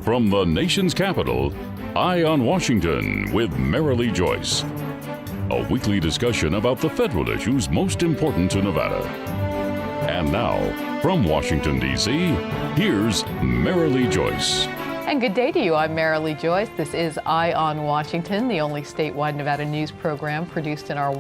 From the nation's capital, Eye on Washington with Marilee Joyce. A weekly discussion about the federal issues most important to Nevada. And now, from Washington, D.C., here's Marilee Joyce. And good day to you. I'm Marilee Joyce. This is Eye on Washington, the only statewide Nevada news program produced in our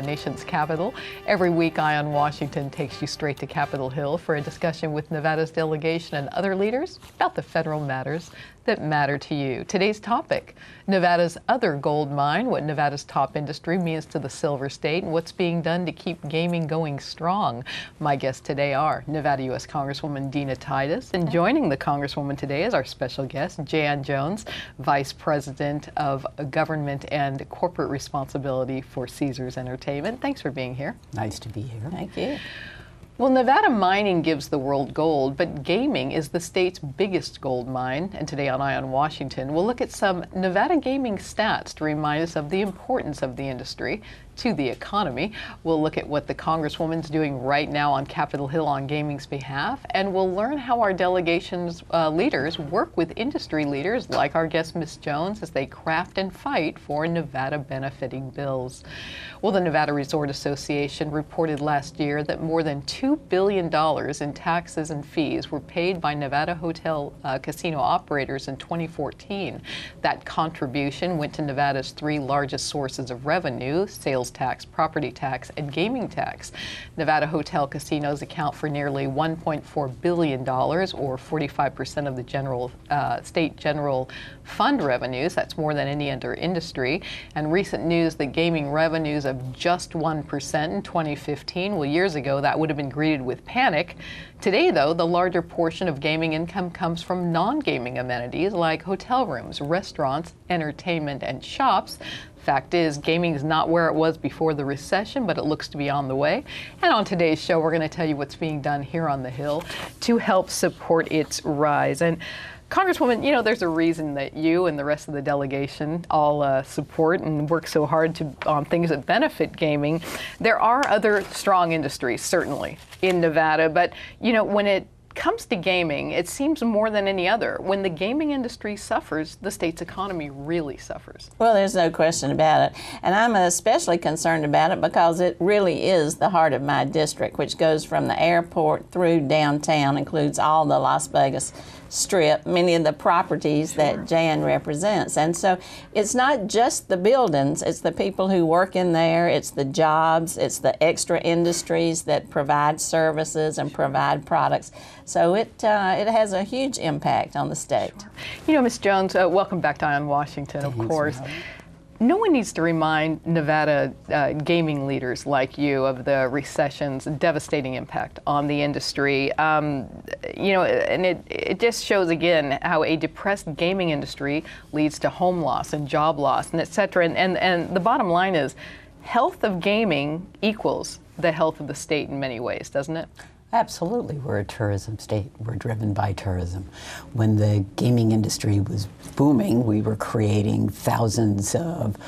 nation's capital. Every week, Eye on Washington takes you straight to Capitol Hill for a discussion with Nevada's delegation and other leaders about the federal matters that matter to you. Today's topic, Nevada's other gold mine, what Nevada's top industry means to the Silver State, and what's being done to keep gaming going strong. My guests today are Nevada U.S. Congresswoman Dina Titus, and joining the Congresswoman today is our special guest, Jan Jones, Vice President of Government and Corporate Responsibility for Caesars Entertainment. Thanks for being here. Nice to be here. Thank you. Well, Nevada mining gives the world gold, but gaming is the state's biggest gold mine. And today on Eye on Washington, we'll look at some Nevada gaming stats to remind us of the importance of the industry to the economy. We'll look at what the Congresswoman's doing right now on Capitol Hill on gaming's behalf, and we'll learn how our delegation's leaders work with industry leaders like our guest Ms. Jones as they craft and fight for Nevada benefiting bills. Well, the Nevada Resort Association reported last year that more than $2 billion in taxes and fees were paid by Nevada hotel casino operators in 2014. That contribution went to Nevada's three largest sources of revenue: sales tax, property tax, and gaming tax. Nevada hotel casinos account for nearly $1.4 billion, or 45% of the state general fund revenues. That's more than any other industry. And recent news that gaming revenues of just 1% in 2015, well, years ago that would have been greeted with panic. Today, though, the larger portion of gaming income comes from non-gaming amenities like hotel rooms, restaurants, entertainment, and shops. Fact is, gaming is not where it was before the recession, but it looks to be on the way. And on today's show, we're going to tell you what's being done here on the Hill to help support its rise. And Congresswoman, you know, there's a reason that you and the rest of the delegation all support and work so hard on things that benefit gaming. There are other strong industries, certainly, in Nevada, but, you know, when it comes to gaming, it seems more than any other. When the gaming industry suffers, the state's economy really suffers. Well, there's no question about it. And I'm especially concerned about it because it really is the heart of my district, which goes from the airport through downtown, includes all the Las Vegas Strip, many of the properties that Jan represents. And so it's not just the buildings, it's the people who work in there, it's the jobs, it's the extra industries that provide services and provide products. So it has a huge impact on the state. You know, Ms. Jones, welcome back to Eye on Washington, of course. No one needs to remind Nevada gaming leaders like you of the recession's devastating impact on the industry. You know, and it just shows again how a depressed gaming industry leads to home loss and job loss and et cetera. And the bottom line is health of gaming equals the health of the state in many ways, doesn't it? Absolutely. We're a tourism state. We're driven by tourism. When the gaming industry was booming, we were creating thousands of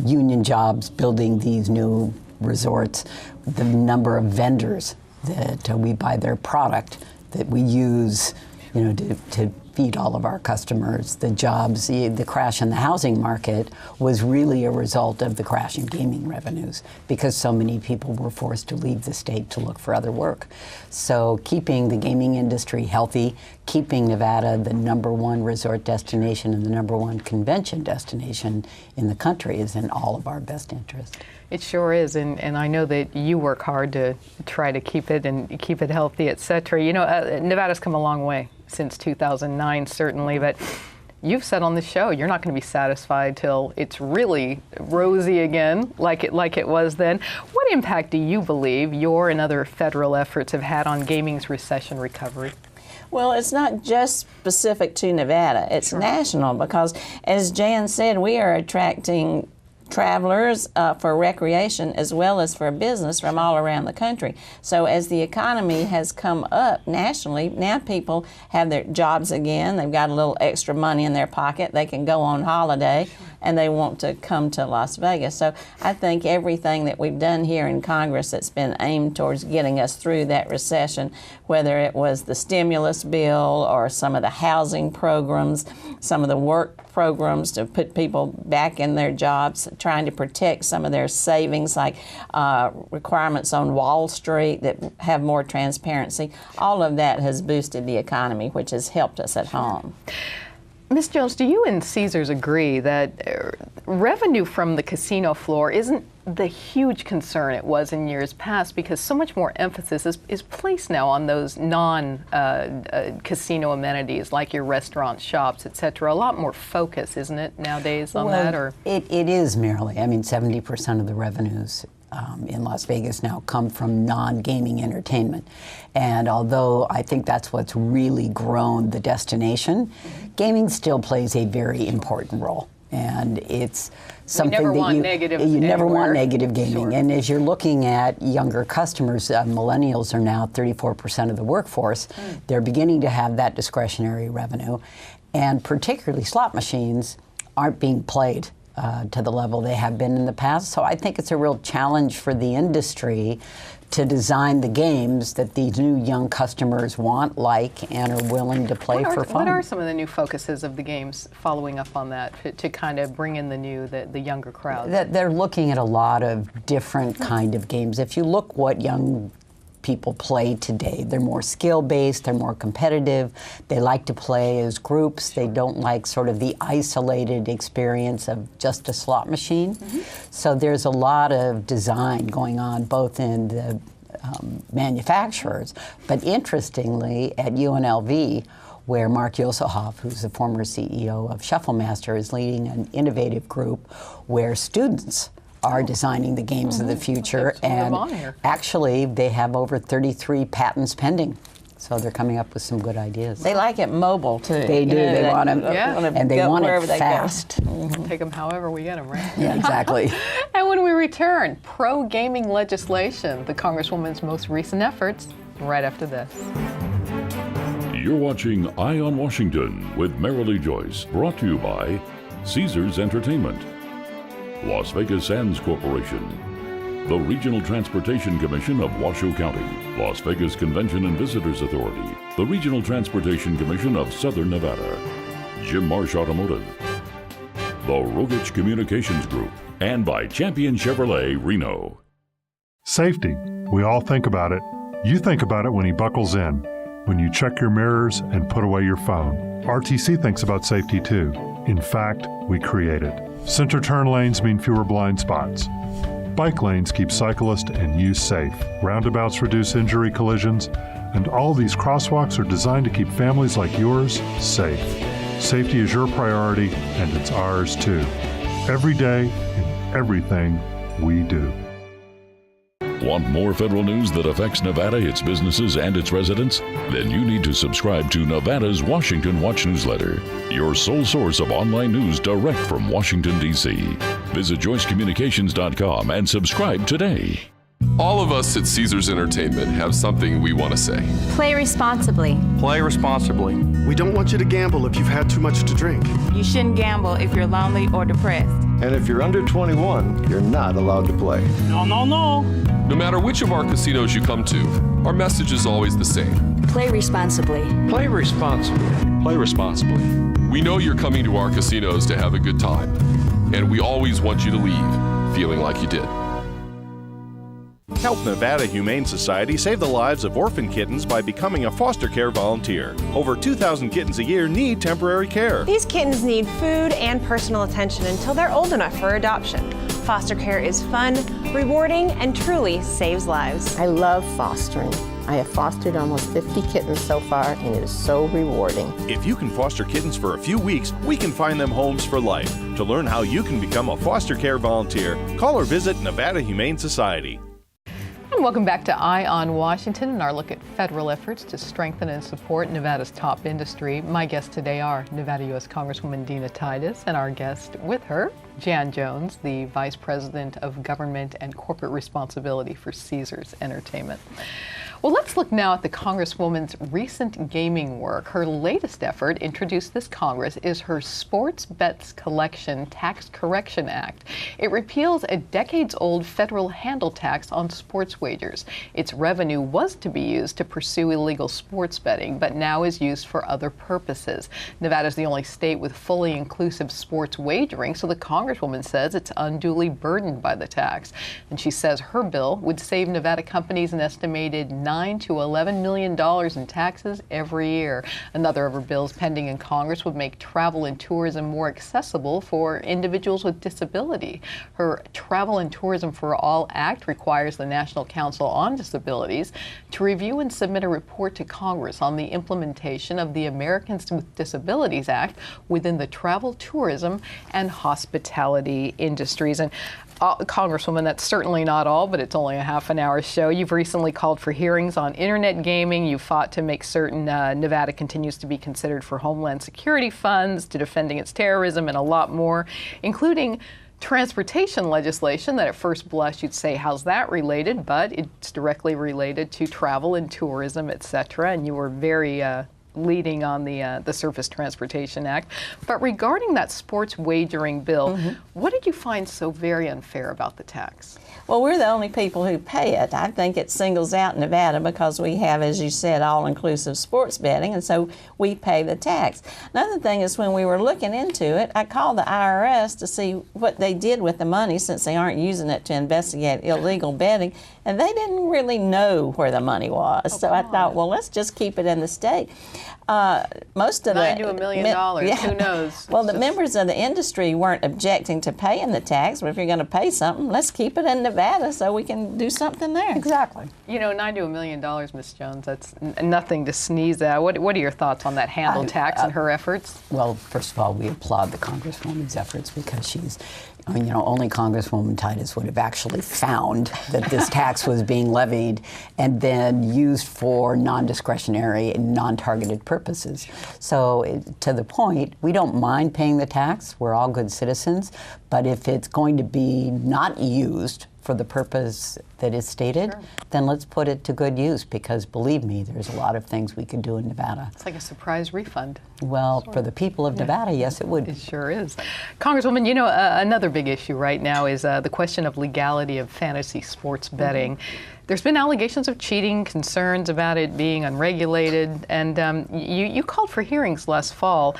union jobs, building these new resorts. The number of vendors that we buy their product, that we use, you know, to feed all of our customers, the jobs, the crash in the housing market was really a result of the crash in gaming revenues because so many people were forced to leave the state to look for other work. So keeping the gaming industry healthy, keeping Nevada the #1 resort destination and the #1 convention destination in the country is in all of our best interest. It sure is, and I know that you work hard to try to keep it healthy, et cetera. You know, Nevada's come a long way since 2009, certainly, but you've said on the show you're not going to be satisfied till it's really rosy again, like it was then. What impact do you believe your and other federal efforts have had on gaming's recession recovery? Well, it's not just specific to Nevada, it's national because, as Jan said, we are attracting travelers for recreation as well as for business from all around the country. So as the economy has come up nationally, now people have their jobs again, they've got a little extra money in their pocket, they can go on holiday, and they want to come to Las Vegas. So I think everything that we've done here in Congress that's been aimed towards getting us through that recession, whether it was the stimulus bill or some of the housing programs, some of the work programs to put people back in their jobs, trying to protect some of their savings, like requirements on Wall Street that have more transparency. All of that has boosted the economy, which has helped us at home. Ms. Jones, do you and Caesars agree that revenue from the casino floor isn't the huge concern it was in years past, because so much more emphasis is placed now on those non-casino amenities like your restaurants, shops, etc. A lot more focus, isn't it, nowadays on that? Or It is, Marilee. I mean, 70% of the revenues in Las Vegas now come from non-gaming entertainment. And although I think that's what's really grown the destination, gaming still plays a very important role. And it's something never that want you negative never anywhere. want negative gaming. Sure. And as you're looking at younger customers, millennials are now 34% of the workforce. They're beginning to have that discretionary revenue, and particularly slot machines aren't being played to the level they have been in the past. So I think it's a real challenge for the industry to design the games that these new young customers want, like, and are willing to play for fun. What are some of the new focuses of the games following up on that to kind of bring in the younger crowd? They're looking at a lot of different kind of games. If you look what young people play today, they're more skill-based, they're more competitive, they like to play as groups, they don't like sort of the isolated experience of just a slot machine. So there's a lot of design going on both in the manufacturers, but interestingly at UNLV, where Mark Yosehoff, who's the former CEO of Shufflemaster, is leading an innovative group where students are designing the games of the future, and actually they have over 33 patents pending. So they're coming up with some good ideas. They like it mobile too. They do. They want them, and they want it fast. Take them however we get them, right? Yeah, exactly. And when we return, pro-gaming legislation, the Congresswoman's most recent efforts, right after this. You're watching Eye on Washington with Marilee Joyce, brought to you by Caesars Entertainment, Las Vegas Sands Corporation, the Regional Transportation Commission of Washoe County, Las Vegas Convention and Visitors Authority, the Regional Transportation Commission of Southern Nevada, Jim Marsh Automotive, the Rogich Communications Group, and by Champion Chevrolet Reno. Safety. We all think about it. You think about it when he buckles in, when you check your mirrors and put away your phone. RTC thinks about safety too. In fact, we create it. Center turn lanes mean fewer blind spots. Bike lanes keep cyclists and you safe. Roundabouts reduce injury collisions. And all these crosswalks are designed to keep families like yours safe. Safety is your priority, and it's ours too. Every day, in everything we do. Want more federal news that affects Nevada, its businesses, and its residents? Then you need to subscribe to Nevada's Washington Watch newsletter, your sole source of online news direct from Washington, D.C. Visit joycecommunications.com and subscribe today. All of us at Caesars Entertainment have something we want to say. Play responsibly. Play responsibly. We don't want you to gamble if you've had too much to drink. You shouldn't gamble if you're lonely or depressed. And if you're under 21, you're not allowed to play. No. No matter which of our casinos you come to, our message is always the same. Play responsibly. Play responsibly. Play responsibly. We know you're coming to our casinos to have a good time, and we always want you to leave feeling like you did. Help Nevada Humane Society save the lives of orphan kittens by becoming a foster care volunteer. Over 2,000 kittens a year need temporary care. These kittens need food and personal attention until they're old enough for adoption. Foster care is fun, rewarding, and truly saves lives. I love fostering. I have fostered almost 50 kittens so far, and it is so rewarding. If you can foster kittens for a few weeks, we can find them homes for life. To learn how you can become a foster care volunteer, call or visit Nevada Humane Society. And welcome back to Eye on Washington and our look at federal efforts to strengthen and support Nevada's top industry. My guests today are Nevada U.S. Congresswoman Dina Titus and our guest with her, Jan Jones, the Vice President of Government and Corporate Responsibility for Caesars Entertainment. Well, let's look now at the Congresswoman's recent gaming work. Her latest effort, introduced this Congress, is her Sports Bets Collection Tax Correction Act. It repeals a decades-old federal handle tax on sports wagers. Its revenue was to be used to pursue illegal sports betting, but now is used for other purposes. Nevada is the only state with fully inclusive sports wagering, so the Congresswoman says it's unduly burdened by the tax. And she says her bill would save Nevada companies an estimated $9 to $11 million in taxes every year. Another of her bills pending in Congress would make travel and tourism more accessible for individuals with disability. Her Travel and Tourism for All Act requires the National Council on Disabilities to review and submit a report to Congress on the implementation of the Americans with Disabilities Act within the travel, tourism, and hospitality industries. And Congresswoman, that's certainly not all, but it's only a half-an-hour show. You've recently called for hearings on internet gaming. You fought to make certain Nevada continues to be considered for Homeland Security funds, to defending its terrorism, and a lot more, including transportation legislation that at first blush you'd say, how's that related? But it's directly related to travel and tourism, et cetera, and you were very leading on the Surface Transportation Act. But regarding that sports wagering bill, what did you find so very unfair about the tax? Well, we're the only people who pay it. I think it singles out Nevada because we have, as you said, all-inclusive sports betting, and so we pay the tax. Another thing is when we were looking into it, I called the IRS to see what they did with the money since they aren't using it to investigate illegal betting, and they didn't really know where the money was. So I thought, well, let's just keep it in the state. Most of $9 to $1 million, who knows? Well, the members of the industry weren't objecting to paying the tax, but if you're going to pay something, let's keep it in Nevada so we can do something there. Exactly. You know, $9 to $1 million, Ms. Jones, that's nothing to sneeze at. What are your thoughts on that handle tax and her efforts? Well, first of all, we applaud the Congresswoman's efforts because she's, I mean, you know, only Congresswoman Titus would have actually found that this tax was being levied and then used for non-discretionary and non-targeted purposes. So to the point, we don't mind paying the tax. We're all good citizens. But if it's going to be not used for the purpose that is stated, then let's put it to good use, because believe me, there's a lot of things we could do in Nevada. It's like a surprise refund. Well, for the people of Nevada, yes, it would. It sure is. Congresswoman, you know, another big issue right now is the question of legality of fantasy sports betting. There's been allegations of cheating, concerns about it being unregulated, and you called for hearings last fall.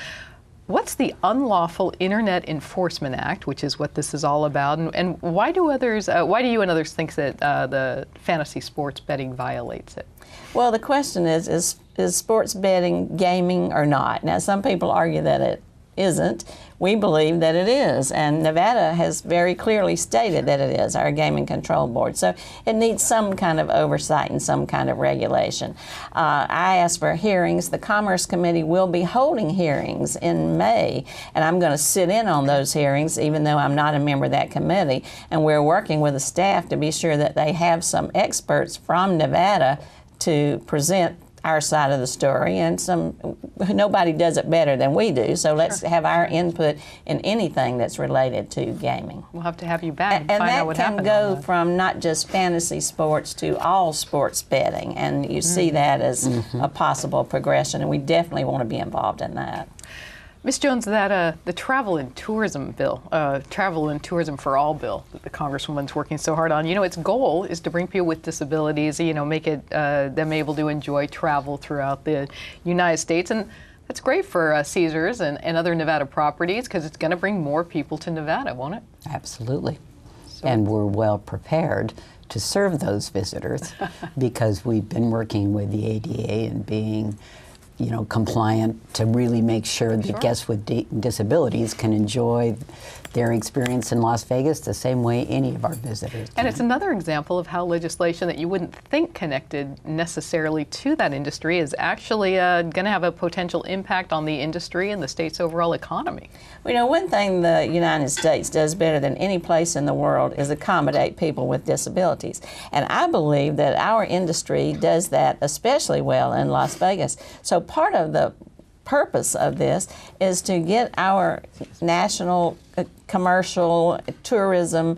What's the Unlawful Internet Enforcement Act, which is what this is all about, and why do others? Why do you and others think that the fantasy sports betting violates it? Well, the question is sports betting gaming or not? Now, some people argue that it isn't. We believe that it is, and Nevada has very clearly stated that it is, our Gaming Control Board. So it needs some kind of oversight and some kind of regulation. I asked for hearings. The Commerce Committee will be holding hearings in May, and I'm going to sit in on those hearings, even though I'm not a member of that committee. And we're working with the staff to be sure that they have some experts from Nevada to present our side of the story, and nobody does it better than we do, so let's have our input in anything that's related to gaming. We'll have to have you back and find out what happened. And that can go from not just fantasy sports to all sports betting, and you see that as a possible progression, and we definitely want to be involved in that. Ms. Jones, that the Travel and Tourism bill, Travel and Tourism for All bill that the Congresswoman's working so hard on, you know, its goal is to bring people with disabilities, you know, make it them able to enjoy travel throughout the United States. And that's great for Caesars and other Nevada properties, because it's going to bring more people to Nevada, won't it? Absolutely. And we're well prepared to serve those visitors because we've been working with the ADA and being compliant to really make sure that guests with disabilities can enjoy their experience in Las Vegas the same way any of our visitors can. And it's another example of how legislation that you wouldn't think connected necessarily to that industry is actually going to have a potential impact on the industry and the state's overall economy. Well, one thing the United States does better than any place in the world is accommodate people with disabilities. And I believe that our industry does that especially well in Las Vegas. So part of the purpose of this is to get our national commercial tourism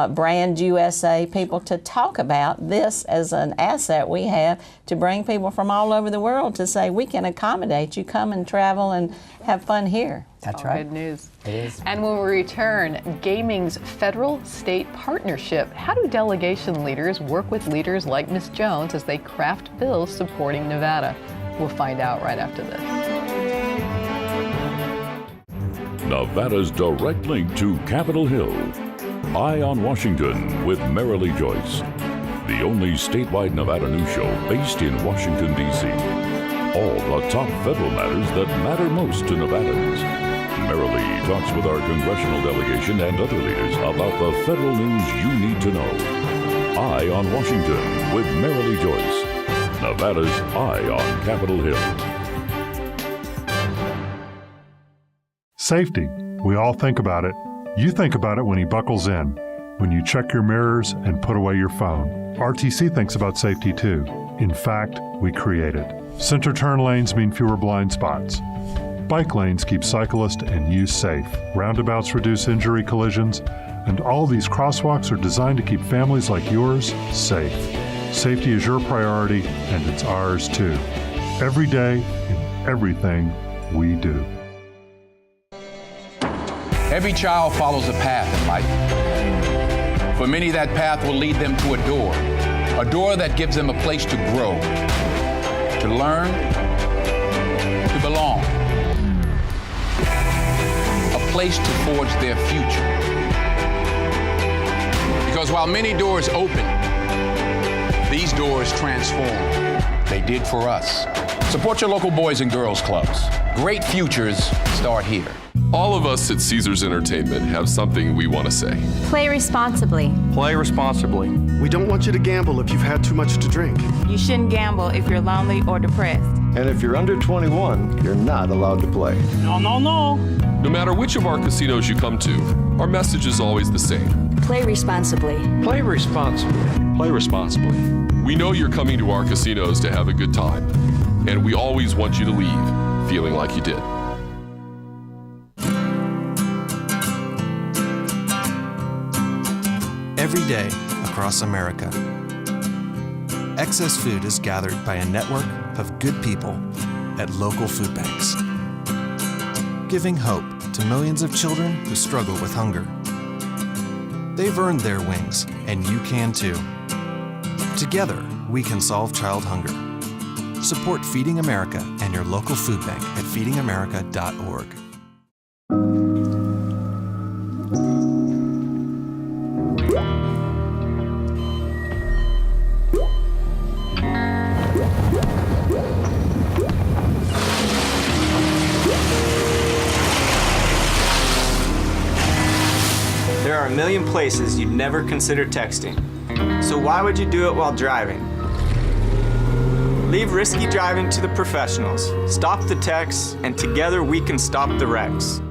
brand USA people to talk about this as an asset we have to bring people from all over the world to say we can accommodate you, come and travel and have fun here. That's right. Good news. It is. And when we return, gaming's federal-state partnership. How do delegation leaders work with leaders like Ms. Jones as they craft bills supporting Nevada? We'll find out right after this. Nevada's direct link to Capitol Hill. Eye on Washington with Marilee Joyce. The only statewide Nevada news show based in Washington, D.C. All the top federal matters that matter most to Nevadans. Marilee talks with our congressional delegation and other leaders about the federal news you need to know. Eye on Washington with Marilee Joyce. Nevada's Eye on Capitol Hill. Safety. We all think about it. You think about it when he buckles in, when you check your mirrors and put away your phone. RTC thinks about safety too. In fact, we create it. Center turn lanes mean fewer blind spots. Bike lanes keep cyclists and you safe. Roundabouts reduce injury collisions. And all these crosswalks are designed to keep families like yours safe. Safety is your priority, and it's ours too. Every day, in everything we do. Every child follows a path in life. For many, that path will lead them to a door that gives them a place to grow, to learn, to belong, a place to forge their future. Because while many doors open, these doors transform. They did for us. Support your local Boys and Girls Clubs. Great futures start here. All of us at Caesars Entertainment have something we want to say. Play responsibly. Play responsibly. We don't want you to gamble if you've had too much to drink. You shouldn't gamble if you're lonely or depressed. And if you're under 21, you're not allowed to play. No. No matter which of our casinos you come to, our message is always the same. Play responsibly. Play responsibly. Play responsibly. We know you're coming to our casinos to have a good time, and we always want you to leave feeling like you did. Every day across America, excess food is gathered by a network of good people at local food banks, giving hope to millions of children who struggle with hunger. They've earned their wings, and you can too. Together, we can solve child hunger. Support Feeding America and your local food bank at feedingamerica.org. There are a million places you'd never consider texting. So why would you do it while driving? Leave risky driving to the professionals. Stop the texts, and together we can stop the wrecks.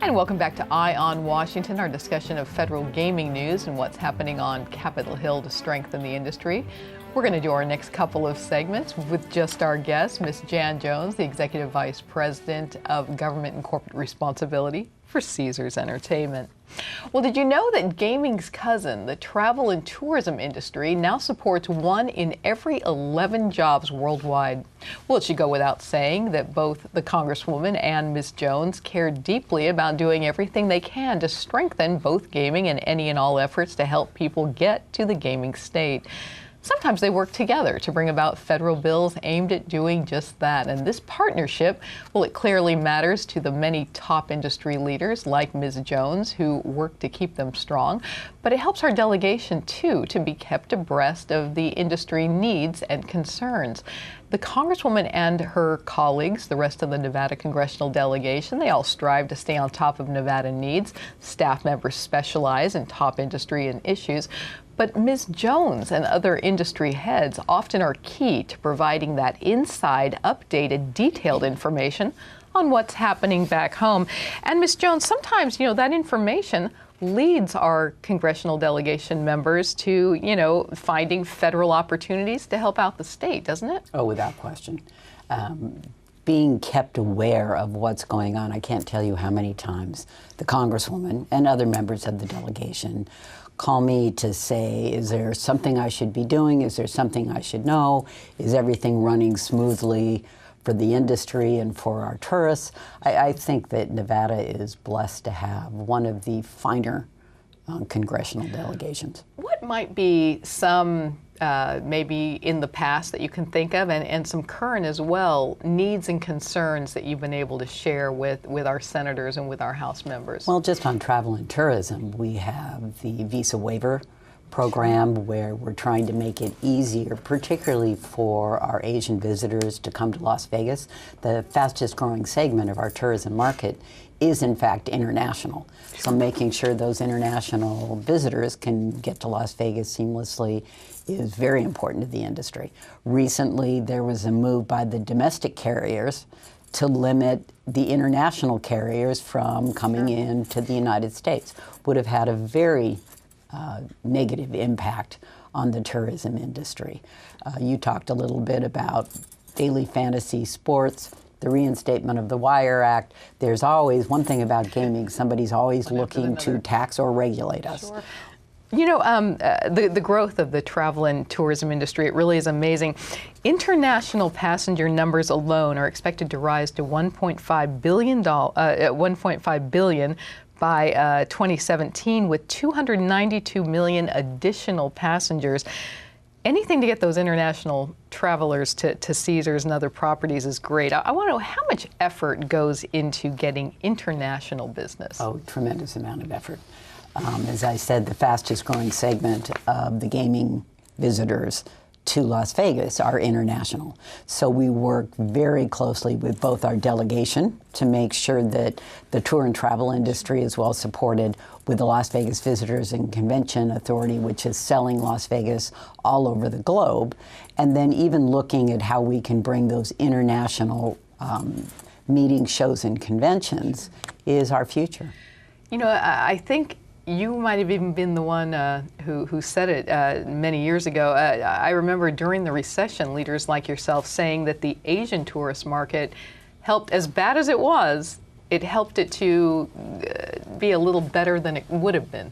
And welcome back to Eye on Washington, our discussion of federal gaming news and what's happening on Capitol Hill to strengthen the industry. We're going to do our next couple of segments with just our guest, Ms. Jan Jones, the Executive Vice President of Government and Corporate Responsibility for Caesars Entertainment. Well, did you know that gaming's cousin, the travel and tourism industry, now supports 1 in every 11 jobs worldwide? Well, it should go without saying that both the Congresswoman and Ms. Jones care deeply about doing everything they can to strengthen both gaming and any and all efforts to help people get to the gaming state. Sometimes they work together to bring about federal bills aimed at doing just that. And this partnership, well, it clearly matters to the many top industry leaders like Ms. Jones who work to keep them strong. But it helps our delegation, too, to be kept abreast of the industry needs and concerns. The Congresswoman and her colleagues, the rest of the Nevada congressional delegation, they all strive to stay on top of Nevada needs. Staff members specialize in top industry and issues. But Ms. Jones and other industry heads often are key to providing that inside, updated, detailed information on what's happening back home. And Ms. Jones, sometimes, that information leads our congressional delegation members to, finding federal opportunities to help out the state, doesn't it? Oh, without question. Being kept aware of what's going on. I can't tell you how many times the Congresswoman and other members of the delegation call me to say, is there something I should be doing? Is there something I should know? Is everything running smoothly for the industry and for our tourists? I think that Nevada is blessed to have one of the finer congressional delegations. What might be some, maybe in the past that you can think of, and some current as well, needs and concerns that you've been able to share with our senators and with our House members? Well, just on travel and tourism, we have the visa waiver program where we're trying to make it easier, particularly for our Asian visitors to come to Las Vegas. The fastest growing segment of our tourism market is in fact international. So making sure those international visitors can get to Las Vegas seamlessly is very important to the industry. Recently, there was a move by the domestic carriers to limit the international carriers from coming into the United States. Would have had a very negative impact on the tourism industry. You talked a little bit about daily fantasy sports, the reinstatement of the Wire Act. There's always one thing about gaming, somebody's always looking to tax or regulate us. Sure. The growth of the travel and tourism industry, it really is amazing. International passenger numbers alone are expected to rise to $1.5 billion by 2017, with 292 million additional passengers. Anything to get those international travelers to Caesars and other properties is great. I want to know how much effort goes into getting international business. Oh, tremendous amount of effort. As I said, the fastest growing segment of the gaming visitors to Las Vegas are international. So we work very closely with both our delegation to make sure that the tour and travel industry is well supported, with the Las Vegas Visitors and Convention Authority, which is selling Las Vegas all over the globe, and then even looking at how we can bring those international meetings, shows, and conventions is our future. I think you might have even been the one who said it many years ago. I remember during the recession, leaders like yourself saying that the Asian tourist market helped, as bad as it was, it helped it to be a little better than it would have been.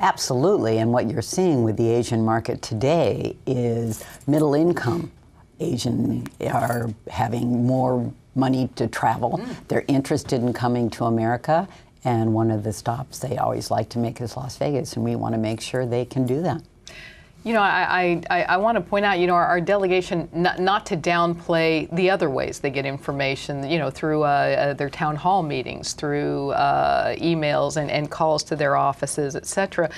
Absolutely, and what you're seeing with the Asian market today is middle income Asian are having more money to travel. They're interested in coming to America. And one of the stops they always like to make is Las Vegas, and we want to make sure they can do that. I want to point out, our delegation, not to downplay the other ways they get information, through their town hall meetings, through emails and calls to their offices, et cetera.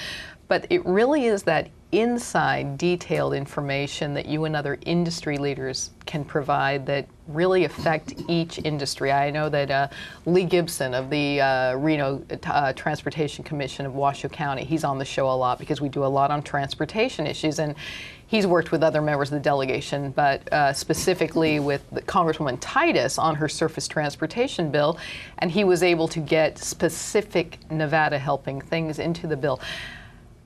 But it really is that inside, detailed information that you and other industry leaders can provide that really affect each industry. I know that Lee Gibson of the Reno Transportation Commission of Washoe County, he's on the show a lot because we do a lot on transportation issues, and he's worked with other members of the delegation, but specifically with the Congresswoman Titus on her surface transportation bill, and he was able to get specific Nevada helping things into the bill.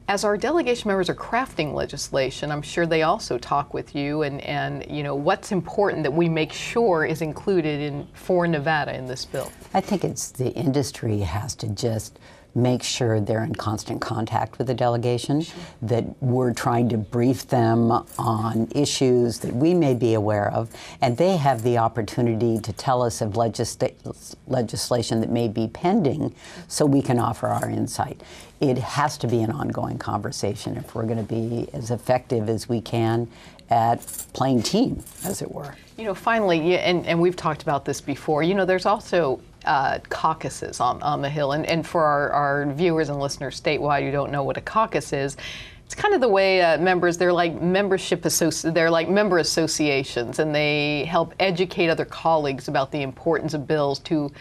As our delegation members are crafting legislation, I'm sure they also talk with you and what's important that we make sure is included for Nevada in this bill. I think it's the industry has to just make sure they're in constant contact with the delegation, that we're trying to brief them on issues that we may be aware of, and they have the opportunity to tell us of legislation that may be pending so we can offer our insight. It has to be an ongoing conversation if we're going to be as effective as we can at playing team, as it were. Finally, and we've talked about this before, there's also caucuses on the Hill. And for our viewers and listeners statewide who don't know what a caucus is, It's kind of the way members, they're like member associations, and they help educate other colleagues about the importance of bills to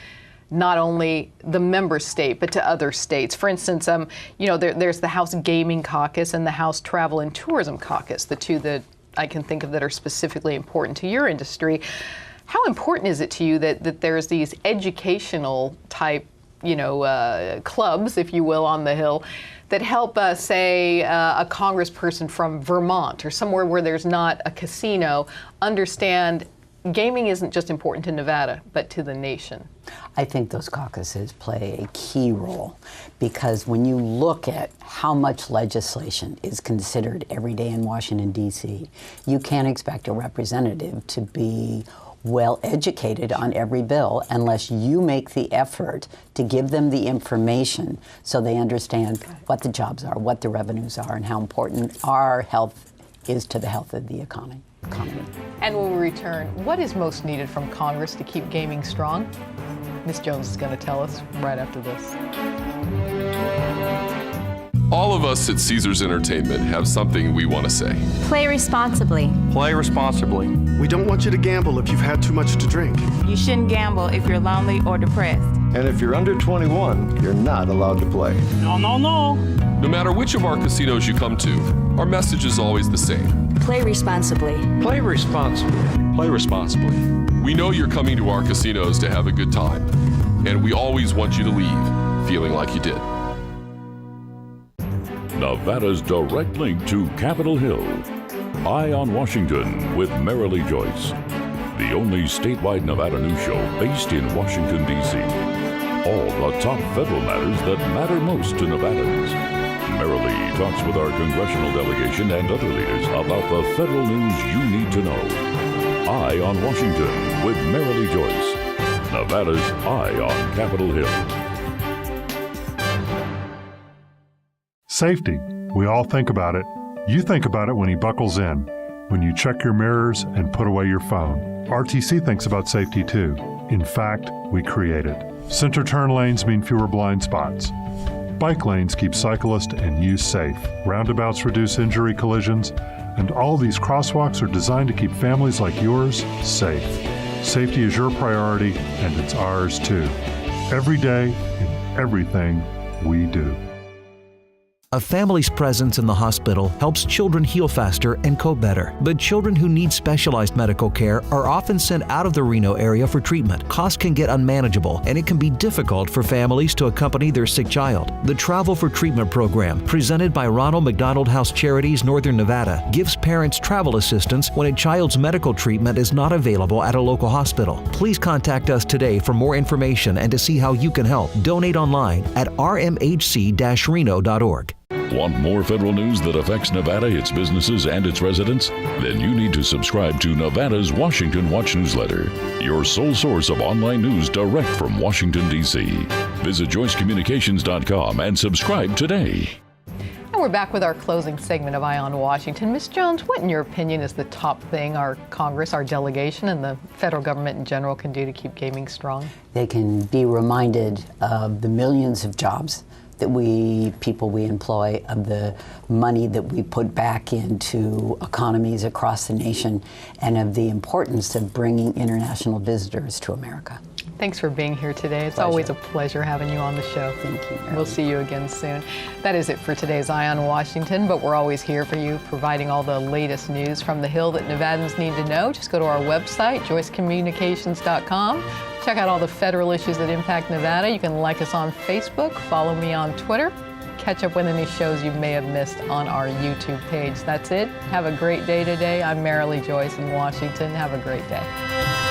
not only the member state, but to other states. For instance, there's the House Gaming Caucus and the House Travel and Tourism Caucus, the two that I can think of that are specifically important to your industry. How important is it to you that there's these educational type, clubs, if you will, on the Hill that help, say, a congressperson from Vermont or somewhere where there's not a casino understand gaming isn't just important to Nevada, but to the nation? I think those caucuses play a key role because when you look at how much legislation is considered every day in Washington, D.C., you can't expect a representative to be well educated on every bill unless you make the effort to give them the information so they understand what the jobs are, what the revenues are, and how important our health is to the health of the economy. And when we return, what is most needed from Congress to keep gaming strong? Ms. Jones is going to tell us right after this. All of us at Caesars Entertainment have something we want to say. Play responsibly. Play responsibly. We don't want you to gamble if you've had too much to drink. You shouldn't gamble if you're lonely or depressed. And if you're under 21, you're not allowed to play. No, no, no. No matter which of our casinos you come to, our message is always the same. Play responsibly. Play responsibly. Play responsibly. We know you're coming to our casinos to have a good time, and we always want you to leave feeling like you did. Nevada's direct link to Capitol Hill. Eye on Washington with Marilee Joyce. The only statewide Nevada news show based in Washington, D.C. All the top federal matters that matter most to Nevadans. Marilee talks with our congressional delegation and other leaders about the federal news you need to know. Eye on Washington with Marilee Joyce. Nevada's Eye on Capitol Hill. Safety. We all think about it. You think about it when he buckles in, when you check your mirrors and put away your phone. RTC thinks about safety too. In fact, we create it. Center turn lanes mean fewer blind spots. Bike lanes keep cyclists and you safe. Roundabouts reduce injury collisions. And all these crosswalks are designed to keep families like yours safe. Safety is your priority, and it's ours too. Every day, in everything we do. A family's presence in the hospital helps children heal faster and cope better. But children who need specialized medical care are often sent out of the Reno area for treatment. Costs can get unmanageable, and it can be difficult for families to accompany their sick child. The Travel for Treatment program, presented by Ronald McDonald House Charities Northern Nevada, gives parents travel assistance when a child's medical treatment is not available at a local hospital. Please contact us today for more information and to see how you can help. Donate online at rmhc-reno.org. Want more federal news that affects Nevada, its businesses, and its residents? Then you need to subscribe to Nevada's Washington Watch newsletter, your sole source of online news direct from Washington, D.C. Visit joycecommunications.com and subscribe today. And we're back with our closing segment of Eye on Washington. Ms. Jones, what in your opinion is the top thing our Congress, our delegation, and the federal government in general can do to keep gaming strong? They can be reminded of the millions of jobs that people we employ, of the money that we put back into economies across the nation, and of the importance of bringing international visitors to America. Thanks for being here today. It's always a pleasure having you on the show. Thank you, Marilee. We'll see you again soon. That is it for today's Eye on Washington, but we're always here for you, providing all the latest news from the Hill that Nevadans need to know. Just go to our website, joycecommunications.com. Check out all the federal issues that impact Nevada. You can like us on Facebook, follow me on Twitter, catch up with any shows you may have missed on our YouTube page. That's it. Have a great day today. I'm Marilee Joyce in Washington. Have a great day.